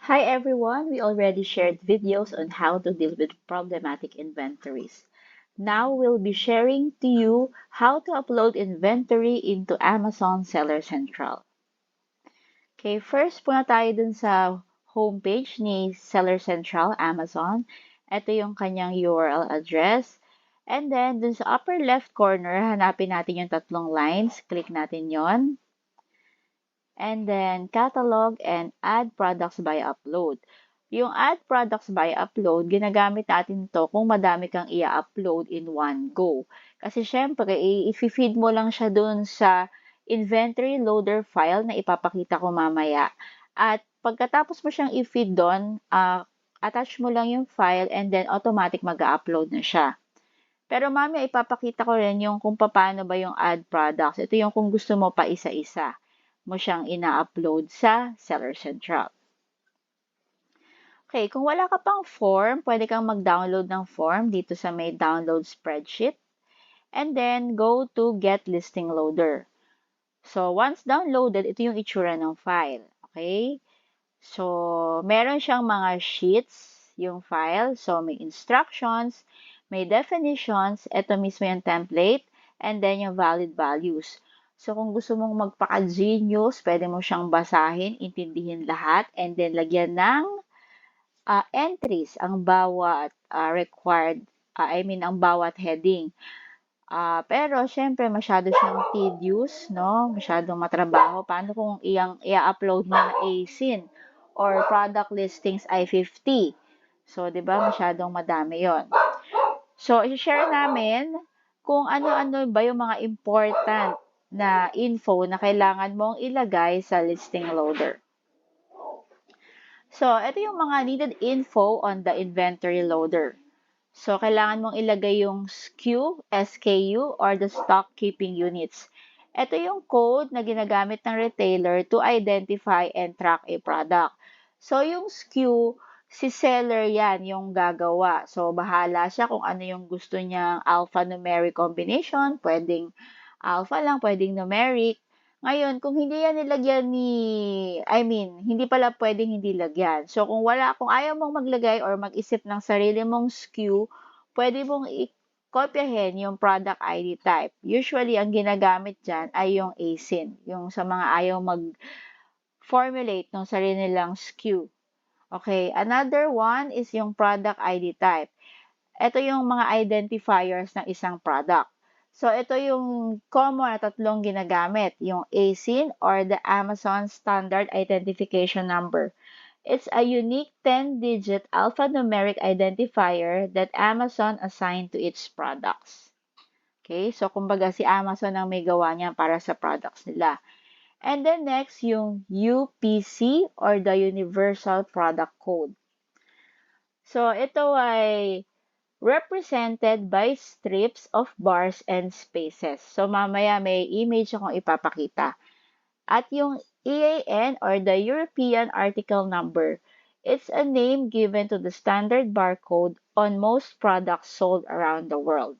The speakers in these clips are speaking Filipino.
Hi everyone, we already shared videos on how to deal with problematic inventories. Now we'll be sharing to you how to upload inventory into Amazon Seller Central. Okay, first punta tayo dun sa homepage ni Seller Central Amazon. Ito yung kanyang URL address. And then dun sa upper left corner, hanapin natin yung tatlong lines. Click natin yon. And then catalog and add products by upload. Yung add products by upload, ginagamit natin to kung madami kang i-upload in one go. Kasi syempre, i-feed mo lang siya dun sa inventory loader file na ipapakita ko mamaya. At pagkatapos mo siyang i-feed doon, attach mo lang yung file and then automatic mag-upload na siya. Pero mamaya ipapakita ko rin yung kung paano ba yung add products. Ito yung kung gusto mo pa isa-isa mo siyang ina-upload sa Seller Central. Okay, kung wala ka pang form, pwede kang mag-download ng form dito sa may download spreadsheet. And then, go to Get Listing Loader. So, once downloaded, ito yung itsura ng file. Okay? So, meron siyang mga sheets, yung file. So, may instructions, may definitions, ito mismo yung template, and then yung valid values. So, kung gusto mong magpaka-genius, pwede mo siyang basahin, intindihin lahat, and then lagyan ng entries ang bawat ang bawat heading. Pero syempre masyado siyang tedious, no? Masyadong matrabaho. Paano kung i-upload mo na ASIN or product listings I-50? So, 'di ba, masyadong madami 'yon. So, i-share namin kung ano-ano ba yung mga important na info na kailangan mong ilagay sa listing loader. So, ito yung mga needed info on the inventory loader. So, kailangan mong ilagay yung SKU, or the stock keeping units. Ito yung code na ginagamit ng retailer to identify and track a product. So, yung SKU, si seller yan yung gagawa. So, bahala siya kung ano yung gusto niyang alphanumeric combination. Pwedeng alpha lang, pwedeng numeric. Ngayon, kung hindi yan nilagyan hindi pala pwedeng hindi lagyan. So, kung ayaw mong maglagay or mag-isip ng sarili mong SKU, pwede mong i-kopyahin yung product ID type. Usually, ang ginagamit dyan ay yung ASIN, yung sa mga ayaw mag-formulate ng sarili nilang SKU. Okay, another one is yung product ID type. Ito yung mga identifiers ng isang product. So, ito yung common na tatlong ginagamit, yung ASIN or the Amazon Standard Identification Number. It's a unique 10-digit alphanumeric identifier that Amazon assigned to its products. Okay, so kumbaga si Amazon ang may gawa niyan para sa products nila. And then next, yung UPC or the Universal Product Code. So, ito ay represented by strips of bars and spaces. So, mamaya may image akong ipapakita. At yung EAN or the European Article Number, it's a name given to the standard barcode on most products sold around the world.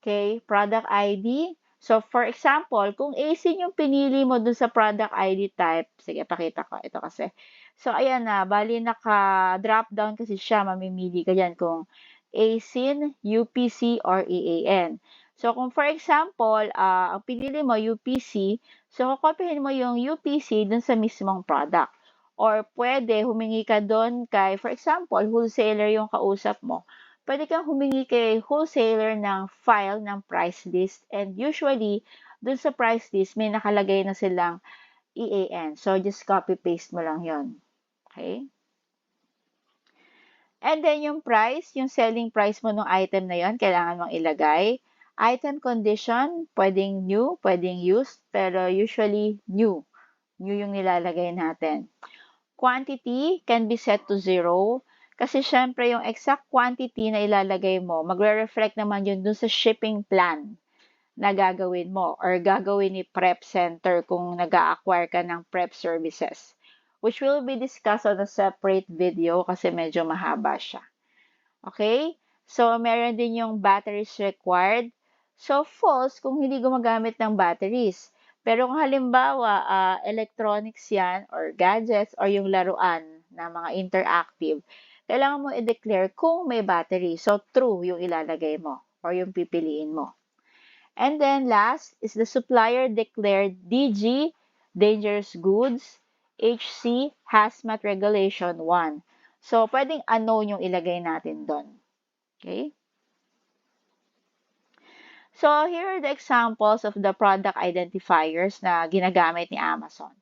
Okay, product ID. So, for example, kung ASIN yung pinili mo dun sa product ID type, sige, pakita ko. Ito kasi. So, ayan na. Bali, naka-drop down kasi siya. Mamimili ka dyan kung ASIN, UPC, or EAN. So, kung for example, ang pinili mo UPC, so, kukopihin mo yung UPC dun sa mismong product. Or pwede, humingi ka doon kay, for example, wholesaler yung kausap mo, pwede kang humingi kay wholesaler ng file ng price list, and usually, dun sa price list, may nakalagay na silang EAN. So, just copy-paste mo lang yon. Okay? And then, yung price, yung selling price mo ng item na yon, kailangan mong ilagay. Item condition, pwedeng new, pwedeng used, pero usually new. New yung nilalagay natin. Quantity can be set to 0. Kasi syempre, yung exact quantity na ilalagay mo, magre-reflect naman yun dun sa shipping plan na gagawin mo or gagawin ni Prep Center kung nag-a-acquire ka ng prep services, which will be discussed on a separate video kasi medyo mahaba siya. Okay? So, meron din yung batteries required. So, false kung hindi gumagamit ng batteries. Pero kung halimbawa, electronics yan or gadgets or yung laruan na mga interactive, kailangan mo i-declare kung may battery. So, true yung ilalagay mo or yung pipiliin mo. And then last is the supplier declared DG, dangerous goods, HC, hazmat regulation 1. So, pwedeng unknown yung ilagay natin doon. Okay? So, here are the examples of the product identifiers na ginagamit ni Amazon.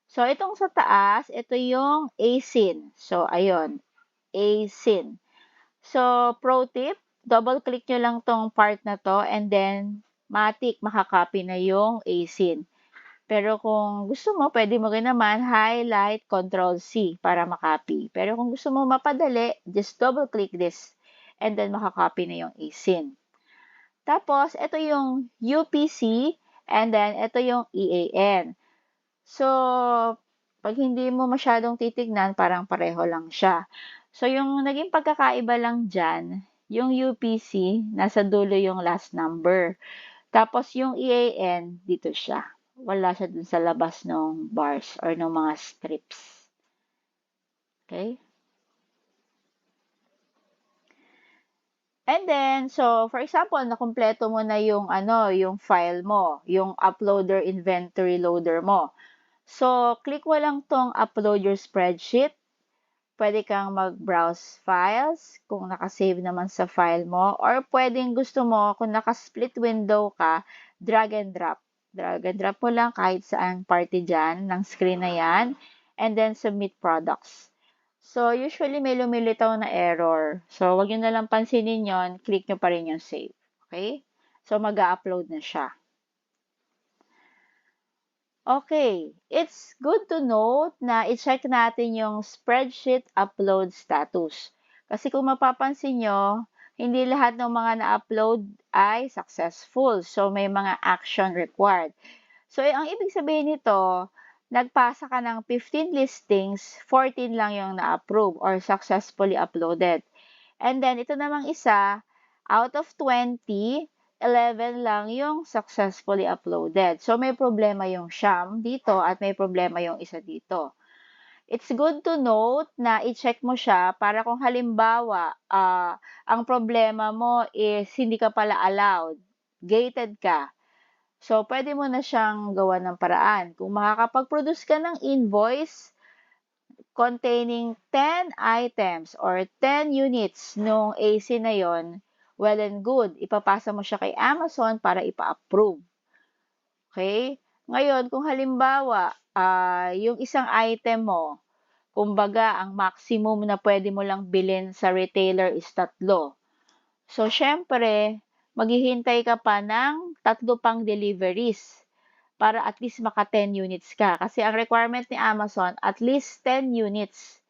So, itong sa taas, ito yung ASIN. So, ayun, ASIN. So, pro tip, double-click nyo lang tong part na to and then matik, makakopy na yung ASIN. Pero kung gusto mo, pwede mo rin naman highlight, Control C para makopy. Pero kung gusto mo mapadali, just double-click this and then makakopy na yung ASIN. Tapos, ito yung UPC and then ito yung EAN. So, pag hindi mo masyadong titignan, parang pareho lang siya. So, yung naging pagkakaiba lang dyan, yung UPC, nasa dulo yung last number. Tapos, yung EAN, dito siya. Wala siya dun sa labas ng bars or ng mga strips. Okay? And then, so, for example, nakumpleto mo na yung, yung file mo, yung uploader inventory loader mo. So, click mo lang tong upload your spreadsheet. Pwede kang mag-browse files kung nakasave naman sa file mo. Or pwedeng gusto mo, kung naka-split window ka, drag and drop. Drag and drop mo lang kahit saan party dyan ng screen na yan. And then submit products. So, usually may lumilitaw na error. So, wag nyo na lang pansinin yon, click nyo pa rin yung save. Okay? So, mag-upload na siya. Okay, it's good to note na i-check natin yung spreadsheet upload status. Kasi kung mapapansin nyo, hindi lahat ng mga na-upload ay successful. So, may mga action required. So, ang ibig sabihin nito, nagpasa ka ng 15 listings, 14 lang yung na-approve or successfully uploaded. And then, ito namang isa, out of 20, 11 lang yung successfully uploaded. So, may problema yung siyam dito at may problema yung isa dito. It's good to note na i-check mo siya para kung halimbawa, ang problema mo is hindi ka pala allowed, gated ka. So, pwede mo na siyang gawa ng paraan. Kung makakapag-produce ka ng invoice containing 10 items or 10 units nung AC na yon, well and good. Ipapasa mo siya kay Amazon para ipa-approve. Okay? Ngayon, kung halimbawa, yung isang item mo, kumbaga, ang maximum na pwede mo lang bilhin sa retailer is 3. So, syempre, maghihintay ka pa ng 3 pang deliveries para at least maka 10 units ka. Kasi ang requirement ni Amazon, at least 10 units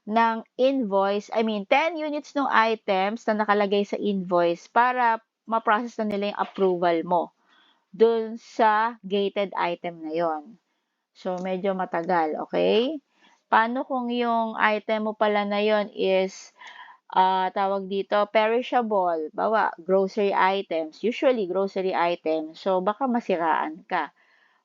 ng invoice, 10 units ng items na nakalagay sa invoice para ma-process na nila yung approval mo dun sa gated item na yon. So, medyo matagal, okay? Paano kung yung item mo pala na yon is, tawag dito, perishable, bawa, grocery items, usually grocery items, so baka masiraan ka.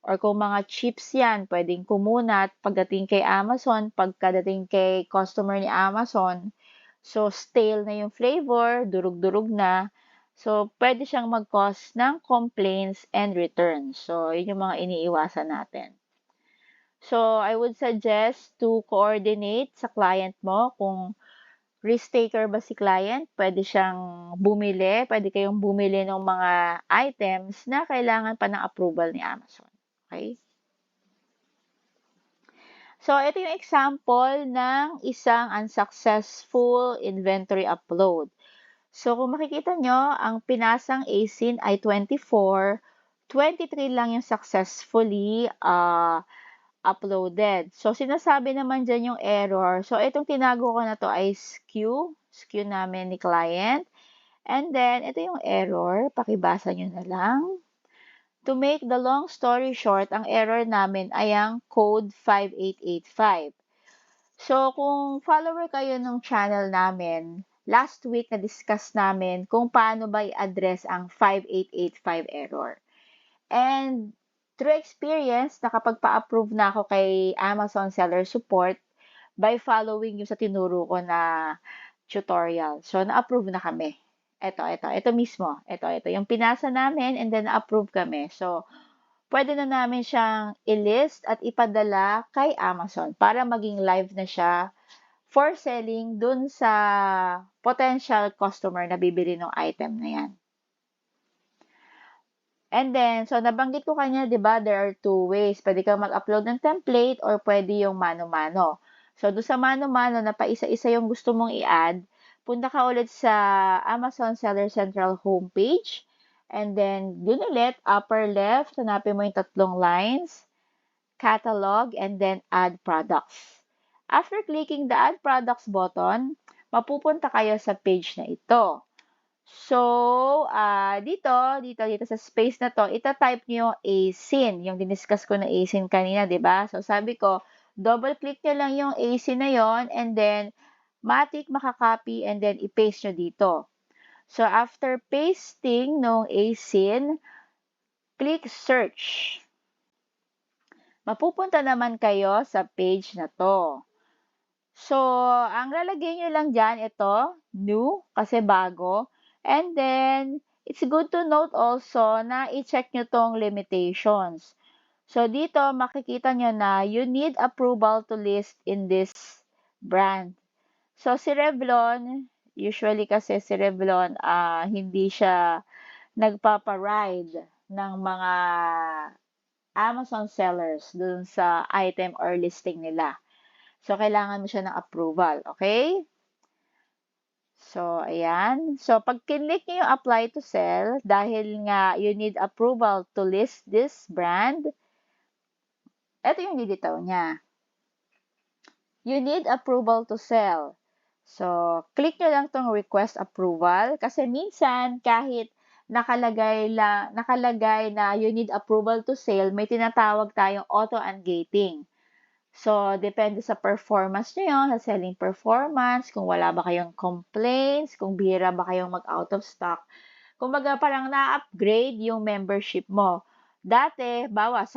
Or kung mga chips yan, pwedeng kumunat pagdating kay Amazon, pagkadating kay customer ni Amazon. So, stale na yung flavor, durug-durug na. So, pwede siyang mag-cause ng complaints and returns. So, yun yung mga iniiwasan natin. So, I would suggest to coordinate sa client mo kung risk taker ba si client, pwede siyang bumili, pwede kayong bumili ng mga items na kailangan pa ng approval ni Amazon. Okay? So, ito yung example ng isang unsuccessful inventory upload. So, kung makikita nyo, ang pinasang ASIN ay 24, 23 lang yung successfully uploaded. So, sinasabi naman dyan yung error. So, itong tinago ko na to ay SKU namin ni client. And then, ito yung error. Pakibasa nyo na lang. To make the long story short, ang error namin ay ang code 5885. So, kung follower kayo ng channel namin, last week na-discuss namin kung paano ba i-address ang 5885 error. And Through experience, nakapagpa-approve na ako kay Amazon Seller Support by following yung sa tinuro ko na tutorial. So, na-approve na kami. Ito mismo. Ito. Yung pinasa namin and then na-approve kami. So, pwede na namin siyang i-list at ipadala kay Amazon para maging live na siya for selling dun sa potential customer na bibili ng item na yan. And then, so nabanggit ko kanya, di ba, there are two ways. Pwede kang mag-upload ng template or pwede yung mano-mano. So, doon sa mano-mano na pa isa-isa yung gusto mong i-add, punta ka ulit sa Amazon Seller Central homepage. And then, dun ulit, upper left, hanapin mo yung tatlong lines, catalog, and then add products. After clicking the add products button, mapupunta kayo sa page na ito. So, dito sa space na to, ita-type niyo yung ASIN, yung diniscuss ko na ASIN kanina, di ba? So, sabi ko, double-click nyo lang yung ASIN na yon and then, matik makakopy and then i-paste nyo dito. So, after pasting ng ASIN, click search. Mapupunta naman kayo sa page na to. So, ang lalagay nyo lang dyan, ito, new, kasi bago. And then, it's good to note also na i-check nyo tong limitations. So, dito, makikita nyo na you need approval to list in this brand. So, si Revlon, usually kasi si Revlon, hindi siya nagpaparide ng mga Amazon sellers dun sa item or listing nila. So, kailangan mo siya ng approval. Okay? So, ayan. So, pag kinlik niyo yung apply to sell, dahil nga you need approval to list this brand, ito yung lilitaw niya. You need approval to sell. So, click nyo lang tong request approval kasi minsan kahit nakalagay na you need approval to sell, may tinatawag tayong auto-ungating. So, depende sa performance nyo yun, sa selling performance, kung wala ba kayong complaints, kung bihira ba kayong mag-out of stock. Kumbaga, parang na-upgrade yung membership mo. Dati, 10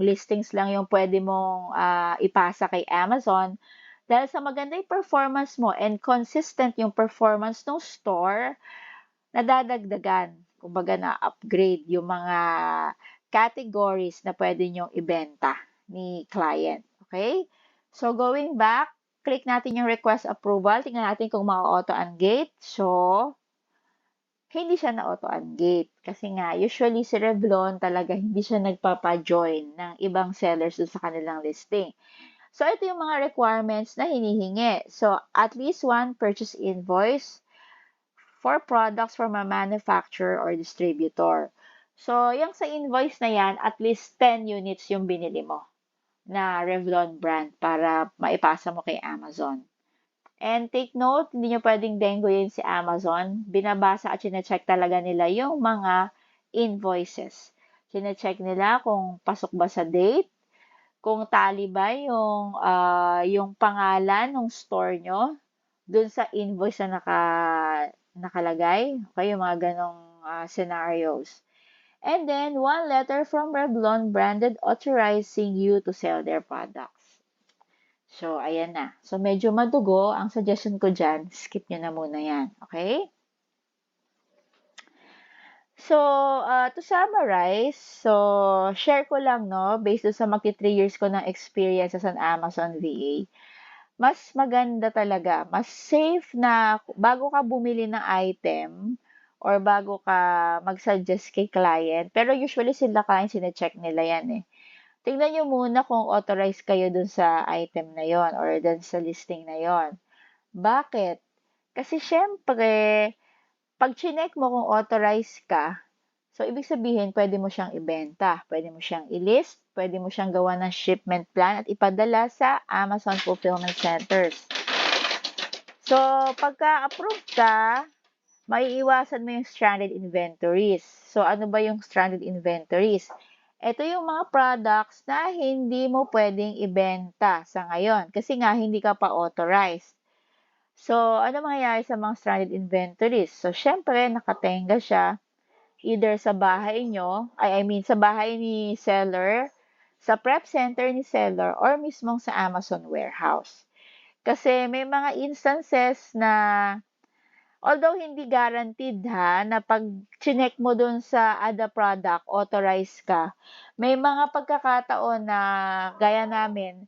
listings lang yung pwede mong ipasa kay Amazon. Dahil sa maganda yung performance mo and consistent yung performance ng store, nadadagdagan. Kumbaga, na-upgrade yung mga categories na pwede nyong ibenta ni client. Okay? So, going back, click natin yung request approval. Tingnan natin kung ma-auto-ungate. So, hindi siya na-auto-ungate. Kasi nga, usually si Revlon talaga hindi siya nagpapa-join ng ibang sellers sa kanilang listing. So, ito yung mga requirements na hinihingi. So, at least one purchase invoice for products from a manufacturer or distributor. So, yung sa invoice na yan, at least 10 units yung binili mo na Revlon brand para maipasa mo kay Amazon. And take note, hindi nyo pwedeng denguin si Amazon. Binabasa at sinecheck talaga nila yung mga invoices. Sinecheck nila kung pasok ba sa date, kung tali ba yung pangalan ng store nyo dun sa invoice na nakalagay. Okay, yung mga ganong scenarios. And then, one letter from Revlon branded authorizing you to sell their products. So, ayan na. So, medyo madugo. Ang suggestion ko dyan, skip nyo na muna yan. Okay? So, to summarize, so, share ko lang, no, based sa magti 3 years ko ng experience as an Amazon VA, mas maganda talaga, mas safe na bago ka bumili ng item or bago ka mag-suggest kay client, pero usually sila client, sinecheck nila yan eh. Tingnan nyo muna kung authorized kayo dun sa item na yon or dun sa listing na yon. Bakit? Kasi syempre, pag chinek mo kung authorized ka, so ibig sabihin, pwede mo siyang ibenta, pwede mo siyang i-list, pwede mo siyang gawa ng shipment plan at ipadala sa Amazon Fulfillment Centers. So, pagka-approve ka, maiiwasan mo yung stranded inventories. So, ano ba yung stranded inventories? Ito yung mga products na hindi mo pwedeng ibenta sa ngayon kasi nga hindi ka pa authorized. So, ano mangyayari sa mga stranded inventories? So, syempre, nakatenga siya. either sa bahay nyo, I mean sa bahay ni seller, sa prep center ni seller, or mismong sa Amazon warehouse. Kasi may mga instances na although hindi guaranteed ha, na pag chinek mo dun sa ada product, authorized ka, may mga pagkakataon na gaya namin,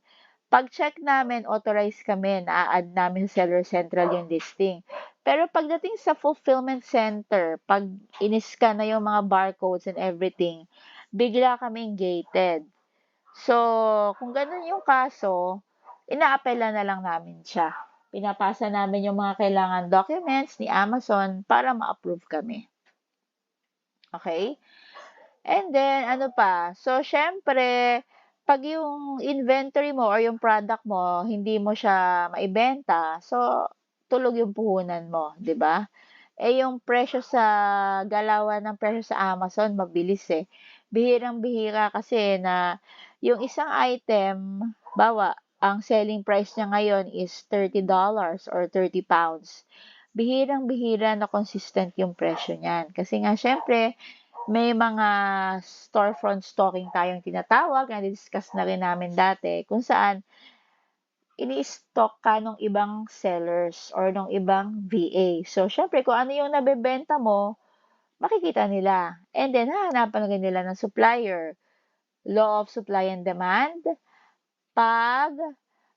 pag-check namin, authorized kami, na-add namin sa Seller Central yung listing. Pero pagdating sa fulfillment center, pag in-scan na yung mga barcodes and everything, bigla kaming gated. So, kung ganun yung kaso, inaapela na lang namin siya. Pinapasa namin yung mga kailangan documents ni Amazon para ma-approve kami. Okay? And then, ano pa? So, syempre, pag yung inventory mo or yung product mo, hindi mo siya maibenta, so, tulog yung puhunan mo, di ba? Eh, yung presyo sa galawan ng presyo sa Amazon, mabilis eh. Bihirang-bihira kasi na yung isang item, bawa, ang selling price niya ngayon is $30 or 30 pounds. Bihirang-bihira na consistent yung presyo niyan. Kasi nga, syempre, may mga storefront stocking tayong tinatawag, na discuss na rin namin dati, kung saan ini-stock ka nung ibang sellers or nung ibang VA. So, syempre, kung ano yung nabebenta mo, makikita nila. And then, hahanapan rin nila ng supplier. Law of supply and demand. Pag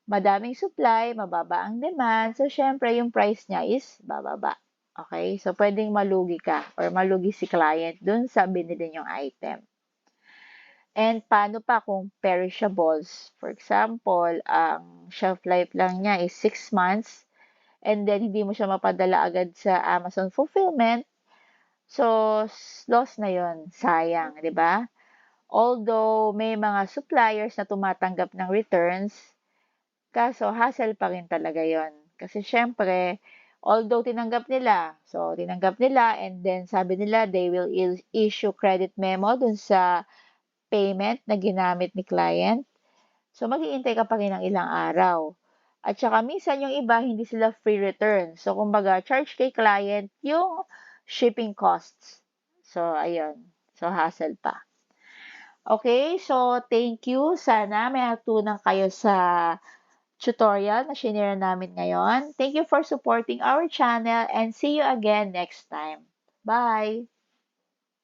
madaming supply, mababa ang demand. So, syempre, yung price niya is bababa. Okay? So, pwedeng malugi ka or malugi si client dun sa binili niyong item. And paano pa kung perishables? For example, ang shelf life lang niya is 6 months and then hindi mo siya mapadala agad sa Amazon fulfillment. So, loss na yon, sayang, di ba? Although may mga suppliers na tumatanggap ng returns, kaso hassle pa rin talaga yon. Kasi syempre, although tinanggap nila, so tinanggap nila and then sabi nila they will issue credit memo dun sa payment na ginamit ni client. So, mag-iintay ka pa rin ng ilang araw. At saka minsan yung iba, hindi sila free return. So, kumbaga, charge kay client yung shipping costs. So, ayun. So, hassle pa. Okay, so thank you. Sana may natutunan kayo sa tutorial na shinare namin ngayon. Thank you for supporting our channel and see you again next time. Bye!